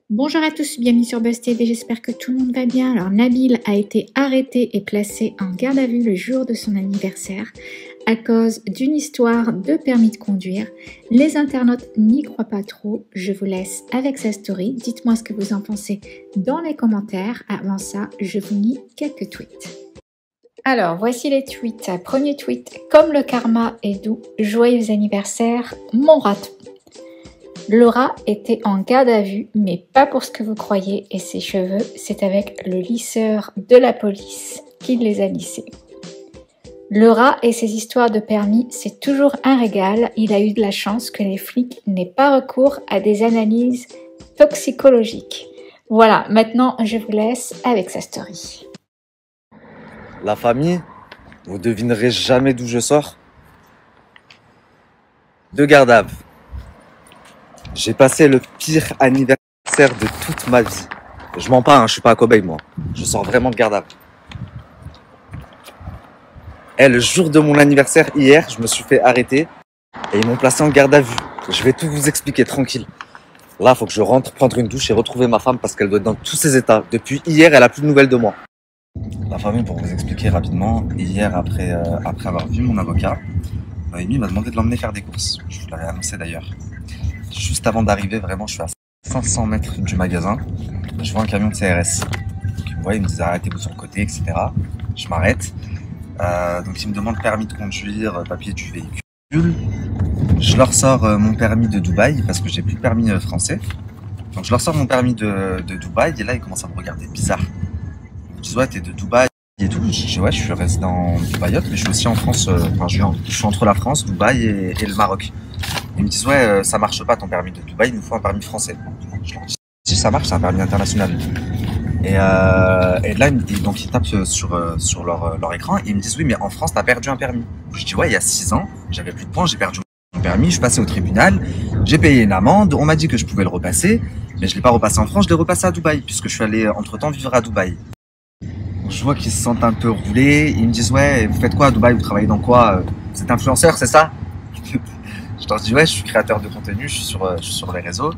Bonjour à tous, bienvenue sur Buzz TV, j'espère que tout le monde va bien. Alors Nabil a été arrêté et placé en garde à vue le jour de son anniversaire à cause d'une histoire de permis de conduire. Les internautes n'y croient pas trop, je vous laisse avec sa story. Dites-moi ce que vous en pensez dans les commentaires. Avant ça, je vous lis quelques tweets. Alors, voici les tweets. Premier tweet, comme le karma est doux, joyeux anniversaire, mon raton. Le rat était en garde à vue, mais pas pour ce que vous croyez, et ses cheveux, c'est avec le lisseur de la police qu'il les a lissés. Le rat et ses histoires de permis, c'est toujours un régal. Il a eu de la chance que les flics n'aient pas recours à des analyses toxicologiques. Voilà, maintenant je vous laisse avec sa story. La famille, vous devinerez jamais d'où je sors. De garde à vue. J'ai passé le pire anniversaire de toute ma vie. Je mens pas, je suis pas un cobaye moi. Je sors vraiment de garde à vue. Et le jour de mon anniversaire, hier, je me suis fait arrêter et ils m'ont placé en garde à vue. Je vais tout vous expliquer tranquille. Là, il faut que je rentre prendre une douche et retrouver ma femme parce qu'elle doit être dans tous ses états. Depuis hier, elle a plus de nouvelles de moi. La famille, pour vous expliquer rapidement, hier, après avoir vu mon avocat, Noémie m'a demandé de l'emmener faire des courses. Je vous l'avais annoncé d'ailleurs. Juste avant d'arriver, vraiment, je suis à 500 mètres du magasin. Je vois un camion de CRS. Donc, il me voit, il me dit arrêtez-vous sur le côté, etc. Je m'arrête. Donc, il me demande permis de conduire, papier du véhicule. Je leur sors mon permis de Dubaï parce que j'ai plus de permis français. Donc, je leur sors mon permis de Dubaï et là, ils commencent à me regarder bizarre. Ils me disent ouais, t'es de Dubaï et tout. Je dis ouais, je suis résident dubaïote, mais je suis aussi en France. Je suis entre la France, Dubaï et le Maroc. Ils me disent ouais, ça marche pas ton permis de Dubaï, il nous faut un permis français. Je leur dis si ça marche, c'est un permis international. Et là, donc ils tapent sur leur écran et ils me disent oui, mais en France, t'as perdu un permis. Je dis ouais, il y a 6 ans, j'avais plus de points, j'ai perdu mon permis, je suis passé au tribunal, j'ai payé une amende, on m'a dit que je pouvais le repasser, mais je l'ai pas repassé en France, je l'ai repassé à Dubaï, puisque je suis allé entre-temps vivre à Dubaï. Je vois qu'ils se sentent un peu roulés, ils me disent ouais, vous faites quoi à Dubaï, vous travaillez dans quoi, vous êtes influenceur, c'est ça? Je leur dis ouais, je suis créateur de contenu, je suis sur les réseaux.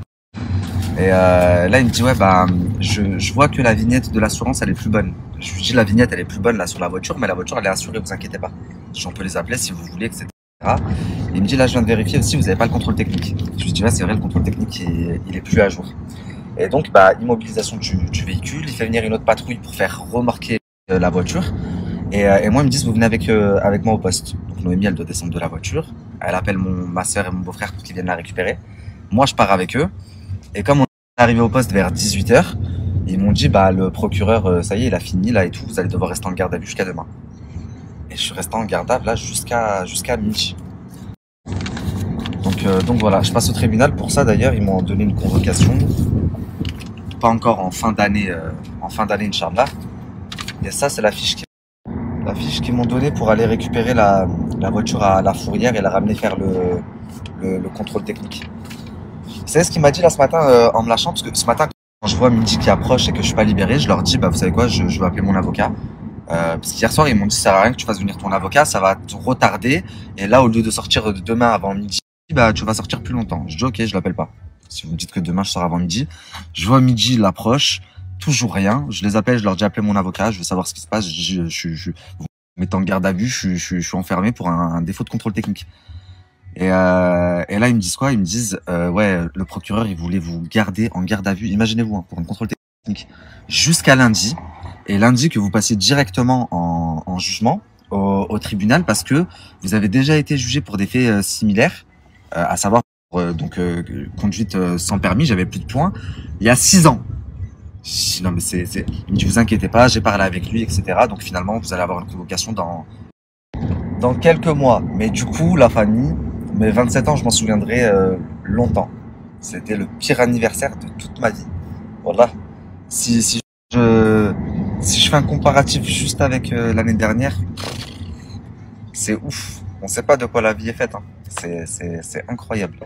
Et là, il me dit ouais, bah, je vois que la vignette de l'assurance, elle est plus bonne. Je lui dis la vignette, elle est plus bonne là sur la voiture, mais la voiture, elle est assurée, vous inquiétez pas. On peut les appeler si vous voulez, etc. Et il me dit là, je viens de vérifier aussi, vous n'avez pas le contrôle technique. Je lui dis ouais, c'est vrai, le contrôle technique, il est plus à jour. Et donc, bah, immobilisation du véhicule, il fait venir une autre patrouille pour faire remorquer la voiture. Et moi, ils me disent vous venez avec moi au poste. Donc Noémie, elle doit descendre de la voiture. Elle appelle ma soeur et mon beau-frère pour qu'ils viennent la récupérer. Moi, je pars avec eux. Et comme on est arrivé au poste vers 18h, ils m'ont dit bah le procureur, ça y est, il a fini là et tout, vous allez devoir rester en garde à vue jusqu'à demain. Et je suis resté en garde à vue là jusqu'à midi. Donc voilà, je passe au tribunal pour ça d'ailleurs, ils m'ont donné une convocation. Pas encore en fin d'année, Inch'Allah. Et ça, c'est la fiche qu'ils m'ont donnée pour aller récupérer la voiture à la fourrière et la ramener faire le contrôle technique. Vous savez ce qu'il m'a dit là ce matin en me lâchant? Parce que ce matin, quand je vois midi qui approche et que je suis pas libéré, je leur dis bah vous savez quoi, je vais appeler mon avocat. Parce qu'hier soir, ils m'ont dit ça sert à rien que tu fasses venir ton avocat, ça va te retarder. Et là, au lieu de sortir demain avant midi, bah tu vas sortir plus longtemps. Je dis ok, je l'appelle pas. Si vous me dites que demain je sors avant midi, je vois midi l'approche, toujours rien. Je les appelle, je leur dis appelez mon avocat, je veux savoir ce qui se passe. Je dis vous mettez en garde à vue, je suis enfermé pour un défaut de contrôle technique. Et là, ils me disent quoi? Ils me disent, ouais, le procureur, il voulait vous garder en garde à vue. Imaginez-vous, hein, pour un contrôle technique, jusqu'à lundi. Et lundi, que vous passiez directement en jugement au tribunal parce que vous avez déjà été jugé pour des faits similaires, à savoir conduite sans permis, j'avais plus de points, il y a 6 ans. Non, mais il me dit, vous inquiétez pas, j'ai parlé avec lui, etc. Donc finalement, vous allez avoir une convocation dans quelques mois. Mais du coup, la famille, mes 27 ans, je m'en souviendrai longtemps. C'était le pire anniversaire de toute ma vie. Voilà. Si je fais un comparatif juste avec l'année dernière, c'est ouf. On sait pas de quoi la vie est faite. Hein. C'est incroyable.